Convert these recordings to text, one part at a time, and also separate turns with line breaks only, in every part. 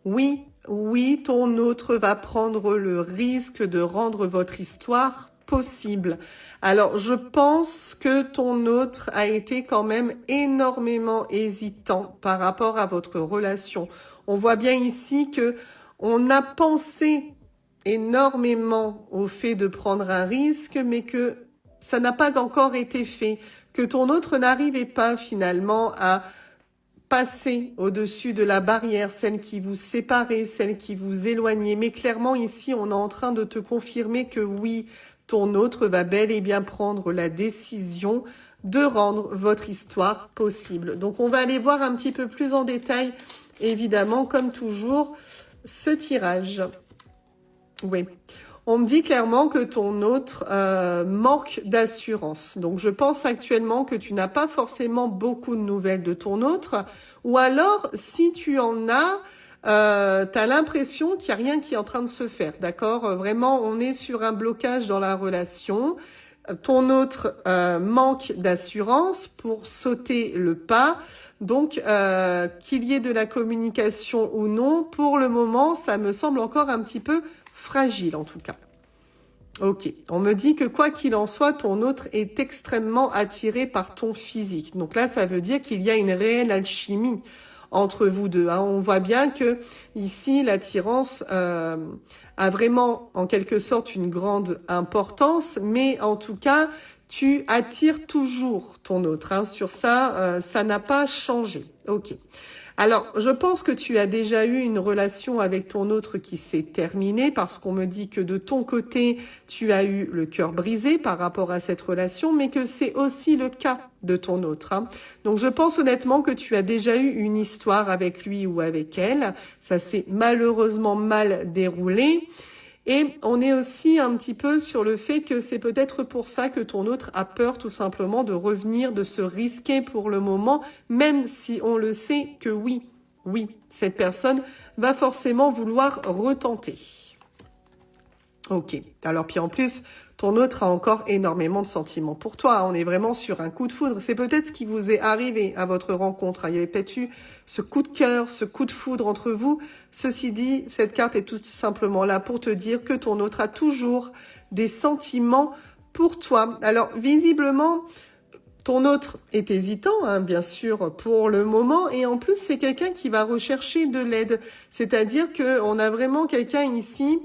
Oui, oui, ton autre va prendre le risque de rendre votre histoire possible. Alors, je pense que ton autre a été quand même énormément hésitant par rapport à votre relation. On voit bien ici que on a pensé énormément au fait de prendre un risque, mais que ça n'a pas encore été fait, que ton autre n'arrivait pas finalement à passer au-dessus de la barrière, celle qui vous séparait, celle qui vous éloignait. Mais clairement, ici, on est en train de te confirmer que oui, ton autre va bel et bien prendre la décision de rendre votre histoire possible. Donc, on va aller voir un petit peu plus en détail, évidemment, comme toujours, ce tirage. Oui. On me dit clairement que ton autre manque d'assurance. Donc, je pense actuellement que tu n'as pas forcément beaucoup de nouvelles de ton autre. Ou alors, si tu en as, tu as l'impression qu'il n'y a rien qui est en train de se faire. D'accord? Vraiment, on est sur un blocage dans la relation. Ton autre manque d'assurance pour sauter le pas. Donc, qu'il y ait de la communication ou non, pour le moment, ça me semble encore un petit peu fragile en tout cas. Ok, on me dit que quoi qu'il en soit, ton autre est extrêmement attiré par ton physique. Donc là, ça veut dire qu'il y a une réelle alchimie entre vous deux. Hein. On voit bien que ici, l'attirance a vraiment, en quelque sorte, une grande importance, mais en tout cas, tu attires toujours ton autre. Hein. Sur ça, ça n'a pas changé. Ok. Alors, je pense que tu as déjà eu une relation avec ton autre qui s'est terminée parce qu'on me dit que de ton côté, tu as eu le cœur brisé par rapport à cette relation, mais que c'est aussi le cas de ton autre. Hein. Donc, je pense honnêtement que tu as déjà eu une histoire avec lui ou avec elle. Ça s'est malheureusement mal déroulé. Et on est aussi un petit peu sur le fait que c'est peut-être pour ça que ton autre a peur tout simplement de revenir, de se risquer pour le moment, même si on le sait que oui, oui, cette personne va forcément vouloir retenter. Ok, alors puis en plus, ton autre a encore énormément de sentiments pour toi. On est vraiment sur un coup de foudre. C'est peut-être ce qui vous est arrivé à votre rencontre. Il y avait peut-être eu ce coup de cœur, ce coup de foudre entre vous. Ceci dit, cette carte est tout simplement là pour te dire que ton autre a toujours des sentiments pour toi. Alors, visiblement, ton autre est hésitant, hein, bien sûr, pour le moment. Et en plus, c'est quelqu'un qui va rechercher de l'aide. C'est-à-dire qu'on a vraiment quelqu'un ici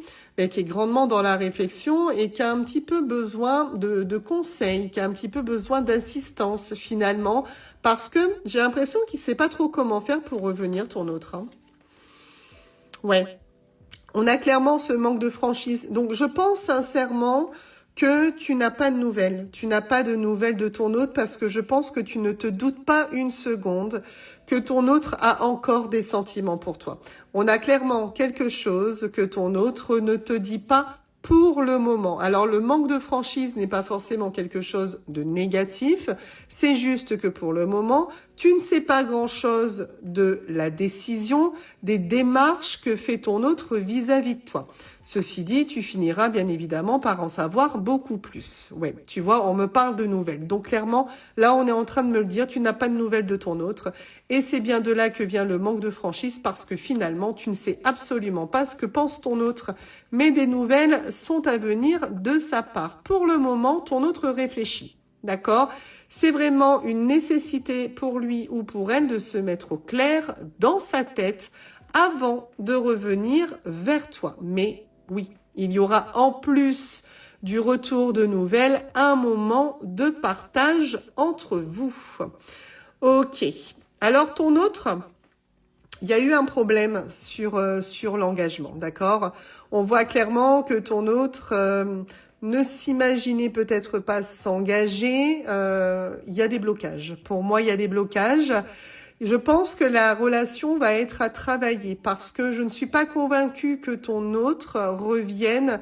qui est grandement dans la réflexion et qui a un petit peu besoin de conseils, qui a un petit peu besoin d'assistance finalement, parce que j'ai l'impression qu'il sait pas trop comment faire pour revenir, ton autre. Hein. Ouais, on a clairement ce manque de franchise. Donc je pense sincèrement que tu n'as pas de nouvelles. Tu n'as pas de nouvelles de ton autre parce que je pense que tu ne te doutes pas une seconde que ton autre a encore des sentiments pour toi. On a clairement quelque chose que ton autre ne te dit pas pour le moment. Alors le manque de franchise n'est pas forcément quelque chose de négatif, c'est juste que pour le moment, tu ne sais pas grand-chose de la décision, des démarches que fait ton autre vis-à-vis de toi. Ceci dit, tu finiras bien évidemment par en savoir beaucoup plus. Ouais, tu vois, on me parle de nouvelles. Donc clairement, là, on est en train de me le dire, tu n'as pas de nouvelles de ton autre. Et c'est bien de là que vient le manque de franchise parce que finalement, tu ne sais absolument pas ce que pense ton autre. Mais des nouvelles sont à venir de sa part. Pour le moment, ton autre réfléchit. D'accord ? C'est vraiment une nécessité pour lui ou pour elle de se mettre au clair dans sa tête avant de revenir vers toi. Mais oui, il y aura en plus du retour de nouvelles un moment de partage entre vous. Ok. Alors ton autre, il y a eu un problème sur l'engagement, d'accord? On voit clairement que ton autre ne s'imaginait peut-être pas s'engager. Il y a des blocages. Pour moi, il y a des blocages. Je pense que la relation va être à travailler parce que je ne suis pas convaincue que ton autre revienne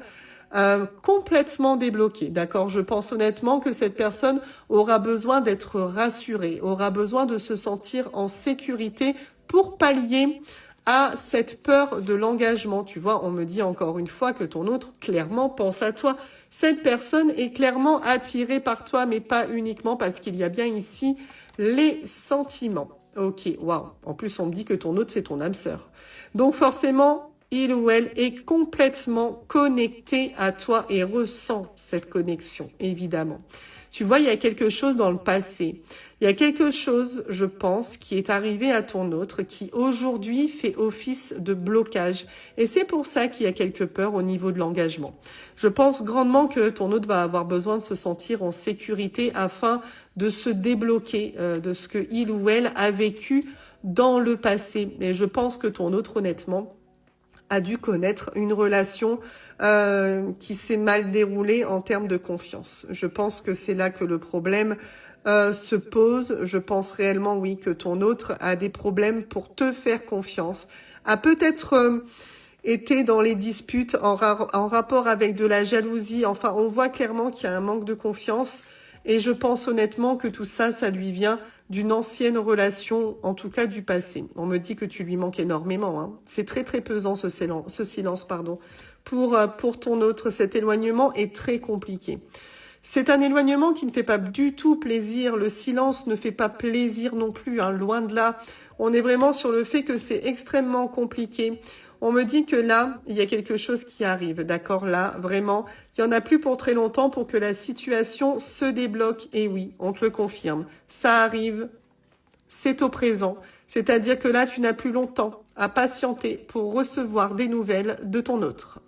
complètement débloqué, d'accord? Je pense honnêtement que cette personne aura besoin d'être rassurée, aura besoin de se sentir en sécurité pour pallier à cette peur de l'engagement. Tu vois, on me dit encore une fois que ton autre clairement pense à toi. Cette personne est clairement attirée par toi, mais pas uniquement parce qu'il y a bien ici les sentiments. Ok, waouh. En plus, on me dit que ton autre, c'est ton âme sœur. Donc forcément, il ou elle est complètement connecté à toi et ressent cette connexion, évidemment. Tu vois, il y a quelque chose dans le passé. Il y a quelque chose, je pense, qui est arrivé à ton autre, qui aujourd'hui fait office de blocage. Et c'est pour ça qu'il y a quelque peur au niveau de l'engagement. Je pense grandement que ton autre va avoir besoin de se sentir en sécurité afin de se débloquer de ce que il ou elle a vécu dans le passé. Et je pense que ton autre, honnêtement, a dû connaître une relation qui s'est mal déroulée en termes de confiance. Je pense que c'est là que le problème se pose. Je pense réellement, oui, que ton autre a des problèmes pour te faire confiance, a peut-être été dans les disputes en rapport avec de la jalousie. Enfin, on voit clairement qu'il y a un manque de confiance et je pense honnêtement que tout ça, ça lui vient d'une ancienne relation, en tout cas du passé. On me dit que tu lui manques énormément. Hein. C'est très très pesant ce silence, pardon. Pour ton autre, cet éloignement est très compliqué. C'est un éloignement qui ne fait pas du tout plaisir. Le silence ne fait pas plaisir non plus, hein, loin de là. On est vraiment sur le fait que c'est extrêmement compliqué. On me dit que là, il y a quelque chose qui arrive, d'accord? Là, vraiment, il n'y en a plus pour très longtemps pour que la situation se débloque. Et oui, on te le confirme, ça arrive, c'est au présent. C'est-à-dire que là, tu n'as plus longtemps à patienter pour recevoir des nouvelles de ton autre.